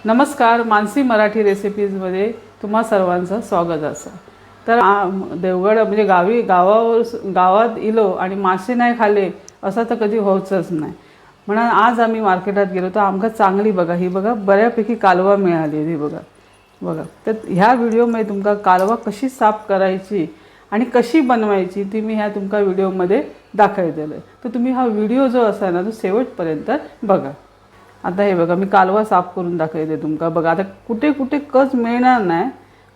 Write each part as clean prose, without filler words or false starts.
नमस्कार, मानसी मराठी रेसिपीजमध्ये तुम्हा सर्वांचं स्वागत असं. तर देवगड म्हणजे गावात इलो आणि मासे नाही खाल्ले असं तर कधी होतच नाही. म्हणून आज आम्ही मार्केटात गेलो तर आमका चांगली बघा ही बघा बऱ्यापैकी कालवा मिळाली. ही बघा बघा तर ह्या व्हिडिओमध्ये तुमका कालवा कशी साफ करायची आणि कशी बनवायची ती मी ह्या तुमका व्हिडिओमध्ये दाखवलेलं आहे. तर तुम्ही हा व्हिडिओ जो असा ना तो शेवटपर्यंत बघा. आता हे बघा मी कालवा साफ करून दाखवते तुमका. बघा आता कुठे कुठे कच मिळणार नाही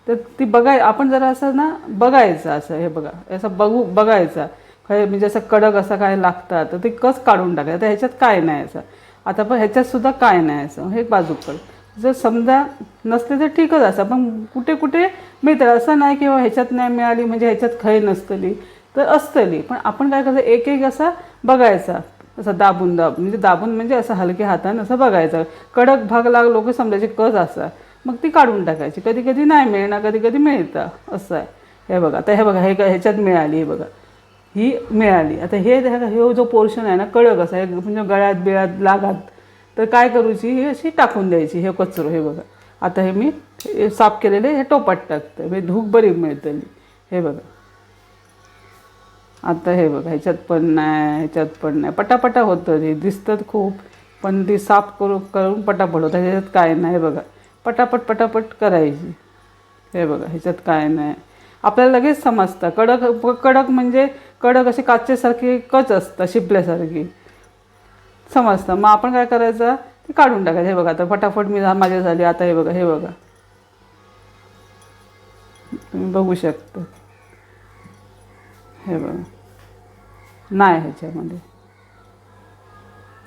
तर ती आपण जरा असं ना बघायचं असं. हे बघा असं बघायचं काय म्हणजे असं कडक असं काय लागतात तर ते कच काढून टाकायचं. आता ह्याच्यात काय नाही असं. आता पण ह्याच्यातसुद्धा काय नाही असं. हे बाजूकडं जर समजा नसले तर ठीकच असं, पण कुठे कुठे मिळतं असं नाही की ह्याच्यात नाही मिळाली म्हणजे ह्याच्यात खय नसतली तर असतली. पण आपण काय करायचं एक एक असा बघायचा असं दाबून म्हणजे असं हलक्या हातानं असं बघायचं. कडक भाग लागलो की समजायची कच असा मग ती काढून टाकायची. कधी कधी नाही मिळणार, कधी कधी मिळतं असं आहे. हे बघा आता हे बघा ह्याच्यात मिळाली. हे बघा ही मिळाली. आता हे जो पोर्शन आहे ना कडक असा हे म्हणजे गळ्यात बिळ्यात लागत तर काय करूची ही अशी टाकून द्यायची. हे कचरो हे बघा आता हे मी साफ केलेले हे टोपात टाकतं म्हणजे धूक बरी मिळतली. हे बघा आता हे बघा ह्याच्यात पण नाही, ह्याच्यात पण नाही. पटापटा होतं ते दिसतं खूप, पण ती साफ करून पटापट होतं. ह्याच्यात काय नाही बघा पटापट करायची. हे बघा ह्याच्यात काय नाही. आपल्याला लगेच समजतं कडक म्हणजे कडक अशी काचेसारखी कच असतं शिपल्यासारखी समजतं. मग आपण काय करायचं ते काढून टाकायचं. हे बघा आता फटाफट माझी झाली. आता हे बघा तुम्ही बघू शकता. हे बघा नाही ह्याच्यामध्ये.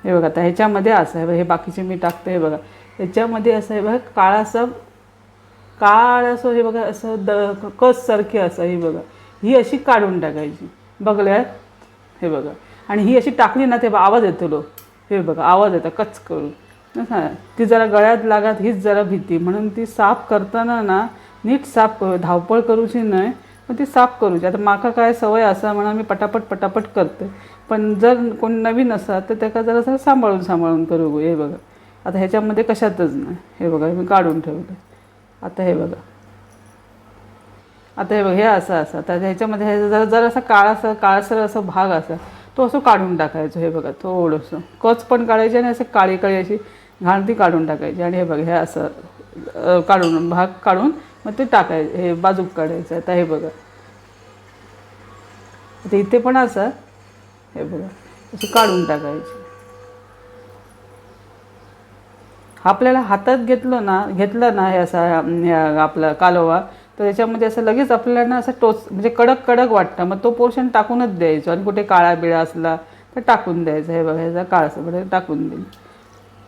हे बघा आता ह्याच्यामध्ये असं आहे हे बाकीचे मी टाकते. हे बघा ह्याच्यामध्ये असं आहे बघा काळ असं हे बघा असं कससारखी असं. ही बघा ही अशी काढून टाकायची. बघल्यात हे बघा. आणि ही अशी टाकली ना ते आवाज येतो लो. हे बघा आवाज येतो कच करून. हां ती जरा गळ्यात लागत हीच जरा भीती म्हणून ती साफ करताना ना नीट साफ धावपळ करूची नाही पण ती साफ करूची. आता माका काय सवय असा म्हणून मी पटापट करते. पण जर कोण नवीन असतात तर त्याला जरा सांभाळून करू. हे बघा आता ह्याच्यामध्ये कशातच नाही. हे बघा मी काढून ठेवलं. आता हे बघा हे असं तर ह्याच्यामध्ये हे जरासा काळसर असं भाग असा तो असं काढून टाकायचं. हे बघा थोडंसं कच पण काढायची आणि असं काळी अशी घाण ती काढून टाकायची. आणि हे बघा हे असं भाग काढून मग ते टाकायचं. हे बाजूक काढायचं. आता हे बघा आता इथे पण असं हे बघा अशी काढून टाकायची. आपल्याला हातात घेतलं ना हे असं आपला कालवा तर त्याच्यामध्ये असं लगेच आपल्याला ना असं म्हणजे कडक वाटतं. मग तो पोर्शन टाकूनच द्यायचो आणि कुठे काळा बिळा असला तर टाकून द्यायचं. हे बघा ह्याचा काळसं टाकून देईल.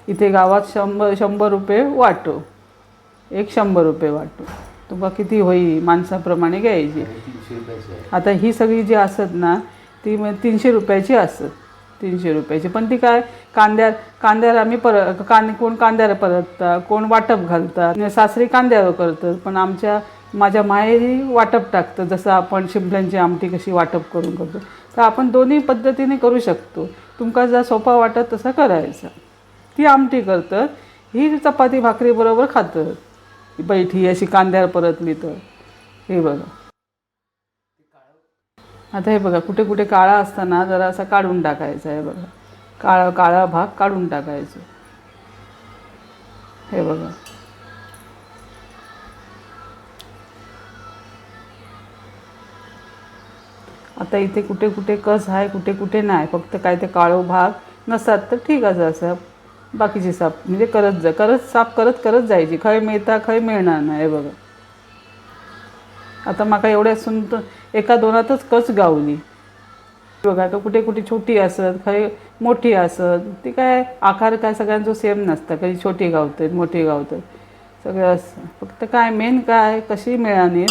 इथे गावात 100 रुपये वाटो. एक 100 रुपये वाटो. तुम्हाला किती होईल माणसाप्रमाणे घ्यायची. आता ही सगळी जी असत ना ती 300 रुपयाची असत. 300 रुपयाची. पण ती काय कांद्यावर आम्ही कोण कांद्यावर परततात, कोण वाटप घालतात. सासरी कांद्यावर करतात पण माझ्या माहेरी वाटप टाकतं. जसं आपण शिंपल्यांची आमटी कशी वाटप करून करतो तर आपण दोन्ही पद्धतीने करू शकतो. तुमका जर सोपा वाटत तसा करायचा. ती आमटी करतात ही चपाती भाकरी बरोबर खातात. बैठी अशी कांद्यावर परतली तर. हे बघा आता हे बघा कुठे कुठे काळा असताना जरा असा काढून टाकायचा. आहे बघा काळा भाग काढून टाकायचा. हे बघा आता इथे कुठे कुठे कस आहे कुठे कुठे नाही. फक्त काय ते काळो भाग नसतात तर ठीक असं बाकीची साफ म्हणजे साफ करत जायची. खय मिळता खय मिळणार नाही. हे बघा आता माका एवढ्या एका दोनातच कच गावली. बघा तर कुठे कुठे छोटी असत खय मोठी असत. ती काय आकार काय सगळ्यांचं सेम नसतं. कधी छोटी गावतात मोठी गावतात सगळं असतं. फक्त काय मेन काय कशी मिळाली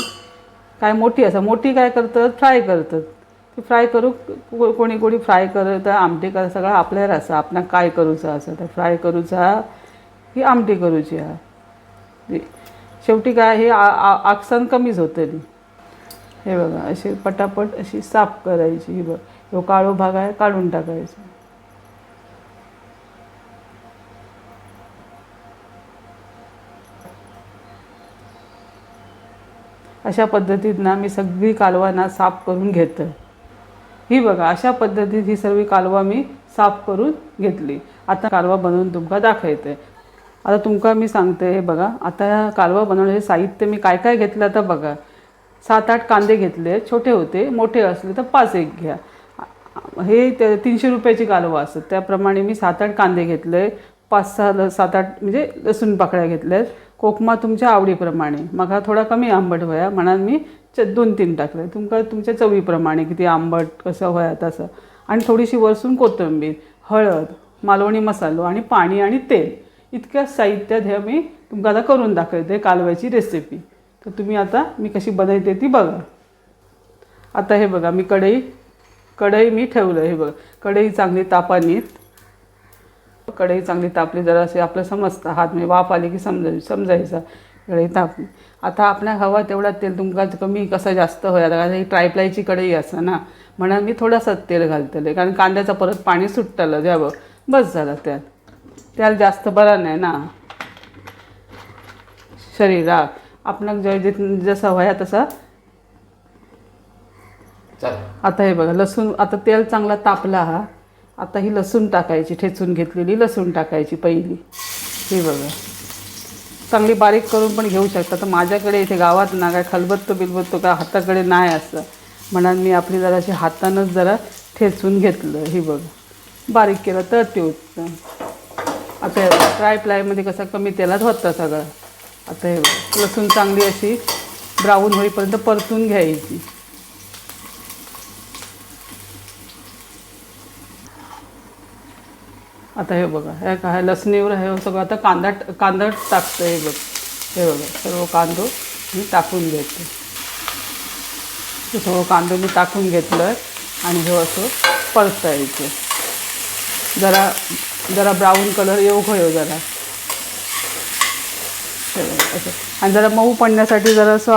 काय मोठी काय करतात फ्राय करतात. ती फ्राय करू कोणी फ्राय करत आमटी करत सगळं आपल्याला असं आपण काय करूचं असं तर फ्राय करूचा ही आमटी करूची. शेवटी काय हे आकसन कमीच होतं. हे बघा अशी पटापट अशी साफ करायची. ही बघ तो काळो भाग आहे काढून टाकायचा. अशा पद्धतीत ना मी सगळी कालवा ना साफ करून घेते. ही बघा अशा पद्धतीत ही सर्व कालवा मी साफ करून घेतली. आता कालवा बनवून तुमका दाखवते. आता तुमका मी सांगते. हे बघा आता ह्या कालवा बनवण्याचे साहित्य मी काय काय घेतलं आता बघा. 7-8 कांदे घेतले, छोटे होते, मोठे असले तर 5 एक घ्या. हे 300 रुपयाची कालवा असतात त्याप्रमाणे मी 7-8 कांदे घेतले, 5-6 7-8 म्हणजे लसूण पाकळ्या घेतल्यात. कोकमा तुमच्या आवडीप्रमाणे, मग हा थोडा कमी आंबट व्हाया म्हणून मी 2-3 टाकले. तुमच्या चवीप्रमाणे किती आंबट कसं व्हाया तसं. आणि थोडीशी वरसून कोथिंबीर, हळद, मालवणी मसालो आणि पाणी आणि तेल इतक्या साहित्यात हे मी तुमका आता करून दाखवते कालव्याची रेसिपी. तर तुम्ही आता मी कशी बनवते ती बघा. आता हे बघा मी कढई मी ठेवलं. हे बघा कढई चांगली तापानीत. कढई चांगली तापली जरा असे आपलं समजतं हात म्हणजे वाफ आली की समजायचं कढई तापली. आता आपल्या हवा तेवढा तेल तुमका कमी कसं जास्त होया कारण ही ट्रायप्लायची कढई असं ना म्हणून मी थोडासा तेल घालतले कारण कांद्याचं परत पाणी सुटतलं द्यावं बस झालं. त्याला जास्त बरा नाही ना शरीरात. आपण जसा व्हाया तसा. आता हे बघा लसूण. आता तेल चांगला तापला हा. आता ही लसूण टाकायची, ठेचून घेतलेली लसूण टाकायची पहिली. हे बघा चांगली बारीक करून पण घेऊ शकता. तर माझ्याकडे इथे गावात ना काय खलबत्तो बिलबत्तो काय हाताकडे नाही असं म्हणून मी आपली जराशी हातानंच जरा ठेचून घेतलं. हे बघा बारीक केलं तर ते होतं. आता हे फ्राय फ्लायमध्ये कसं कमी तेलात होतं सगळं. आता हे बघा लसूण चांगली अशी ब्राऊन होईपर्यंत परतून घ्यायची. आता हे बघा ह्या काय लसणीवर हे सगळं आता कांदा टाकतं. हे बघा सर्व कांदो मी टाकून घेते. सर्व कांदो मी टाकून घेतलं आणि हे असं परतायचं. जरा ब्राऊन कलर येऊ खयो जरा असं. आणि जरा मऊ पडण्यासाठी जरासं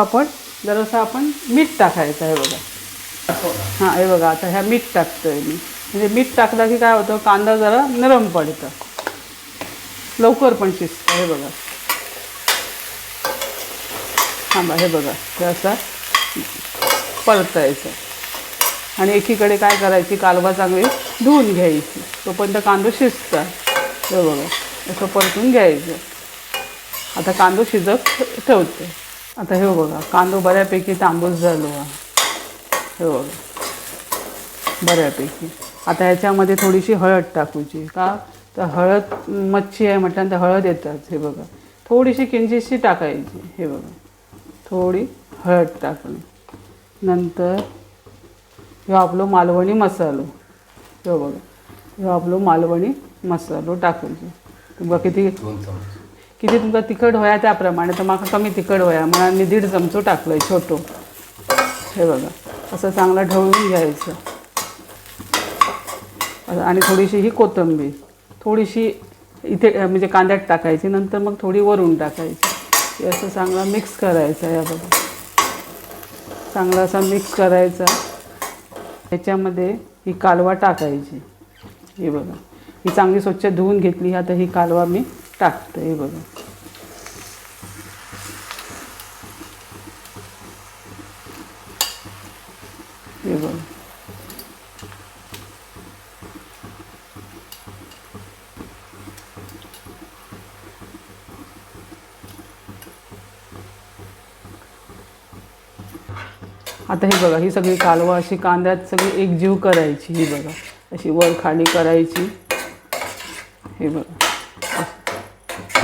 आपण मीठ टाकायचं. हे बघा हां हे बघा आता ह्या मीठ टाकतोय मी. म्हणजे मीठ टाकलं की काय होतं कांदा जरा नरम पडतं, लवकर पण शिजतं. हे बघा हां हे बघा हे असं परतायचं. आणि एकीकडे काय करायची कालवा चांगली धुवून घ्यायची तोपर्यंत कांदो शिजतात. हे बघा असं परतून घ्यायचं. आता कांदो शिजत ठेवते. आता हे बघा कांदो बऱ्यापैकी तांबूस झालो. हे बघा बऱ्यापैकी. आता ह्याच्यामध्ये थोडीशी हळद टाकूची का तर हळद मच्छी आहे म्हटल्यानंतर हळद येतात. हे बघा थोडीशी किंचितशी टाकायची. हे बघा थोडी हळद टाकली. नंतर ह्यो आपलो मालवणी मसालो. हे बघा ह्यो आपलो मालवणी मसालो टाकायची. तुमका किती तुमका तिखट होया त्याप्रमाणे. तर माका कमी तिखट होया म्हणून मी 1.5 चमचो टाकलं छोटो. हे बघा असं चांगलं ढवळून घ्यायचं. आणि थोडीशी ही कोथिंबीर थोडीशी इथे म्हणजे कांद्यात टाकायची. नंतर मग थोडी वरून टाकायची. हे असं चांगलं मिक्स करायचं. या बघा चांगला असा मिक्स करायचा. ह्याच्यामध्ये ही कालवा टाकायची. हे बघा ही चांगली स्वच्छ धुवून घेतली. आता ही कालवा मी टाकते. हे बघा हे बघा आता हे बघा ही सगळी कालवा अशी कांद्यात सगळी एकजीव करायची. ही बघा अशी वर खाली करायची. हे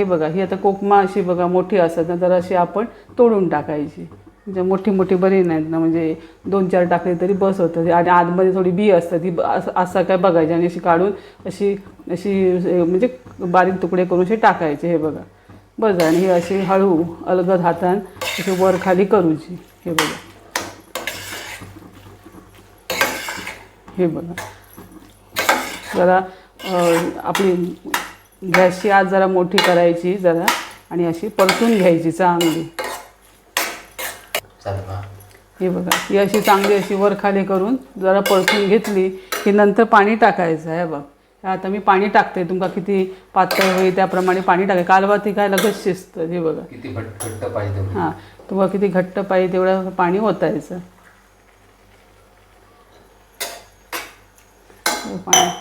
बघा ही आता कोकमा अशी बघा मोठी असतात ना तर अशी आपण तोडून टाकायची. म्हणजे मोठी मोठी बरी नाहीत ना म्हणजे 2-4 टाकले तरी बस होतं. आणि आतमध्ये थोडी बी असतात ती असं काय बघायची आणि अशी काढून अशी म्हणजे बारीक तुकडे करून असे टाकायचे. हे बघा बस. आणि ही अशी हळू अलगद हातान अशी वर खाली करूची. हे बघा हे बघा जरा आपली गॅसची आत जरा मोठी करायची जरा आणि अशी परतून घ्यायची चांगली. हे बघा ही अशी चांगली अशी वर खाली करून जरा परतून घेतली की नंतर पाणी टाकायचं आहे. बघ आता मी पाणी टाकते, तुमका किती पातळ होईल त्याप्रमाणे पाणी टाकाय. कालवा ती काय लगेच शिजतं. हे बघा किती घट्ट पाहिजे. हां, तुम्हाला किती घट्ट पाहिजे तेवढं पाणी ओतायचं.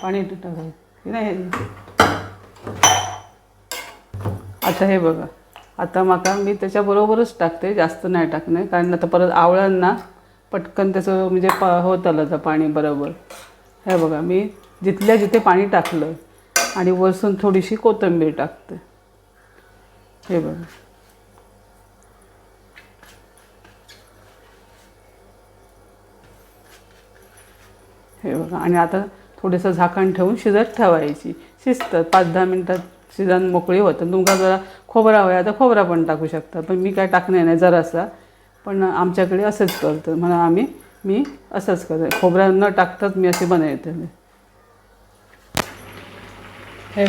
पाणी टाकायचं नाही. आता हे बघा, आता माका मी त्याच्याबरोबरच टाकते, जास्त नाही टाकणे, कारण आता परत आवळ्यांना पटकन त्याचं म्हणजे होत आलं तर पाणी बरोबर. हे बघा मी जिथे पाणी टाकलं आणि वरसून थोडीशी कोथिंबीर टाकते. हे बघा हे बघा आणि आता थोडंसं झाकण ठेवून शिजत ठेवायची. शिजतं 5-10 मिनटात शिजन मोकळी होतं. तुमका जरा खोबरा हवा तर खोबरा पण टाकू शकता, पण मी काय टाकणार नाही जरासा. पण आमच्याकडे असंच करतं म्हणून मी असंच करते, खोबरा न टाकताच मी असे बनवते. हे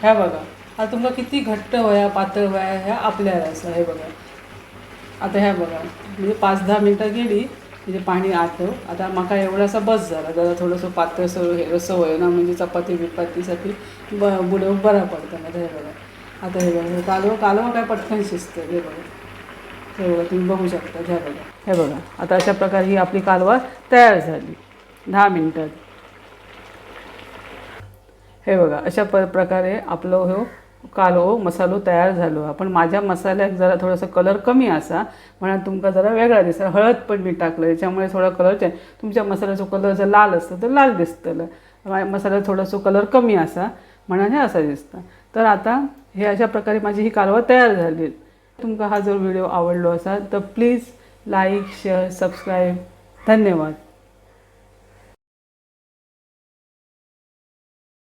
ह्या बघा, आता तुमका किती घट्ट वया पातळ वया ह्या आपल्याला असं. हे बघा आता ह्या बघा म्हणजे 5-10 मिनटं गेली म्हणजे पाणी आटव. आता माका एवढासा बस झाला, जरा थोडंसं पातळसर हे रसं होय ना, म्हणजे चपाती बिपातीसाठी बुडवून बरा पडतं ना. हे बघा आता हे बघा कालवा काय पटकन शिजतं. हे बघा तुम्ही बघू शकता. हे बघा आता अशा प्रकारे ही आपली कालवा तयार झाली 10 मिनटात. हे बघा अशा प्रकारे आपलं हो कालवो मसालो तयार झालो. आपण माझ्या मसाल्याक जरा थोडासा कलर कमी असा म्हणून तुमका जरा वेगळा दिसता. हळद पण मी टाकलं त्याच्यामुळे थोडा कलर चेंज. तुमच्या मसाल्याचा कलर जर लाल असतं तर लाल दिसतलं, मसाल्यात थोडासा कलर कमी असा म्हणून हे असं दिसतं. तर आता हे अशा प्रकारे माझी ही कालवा तयार झाली. तुमका हा जर व्हिडिओ आवडलो असा तर प्लीज लाईक शेअर सबस्क्राईब. धन्यवाद.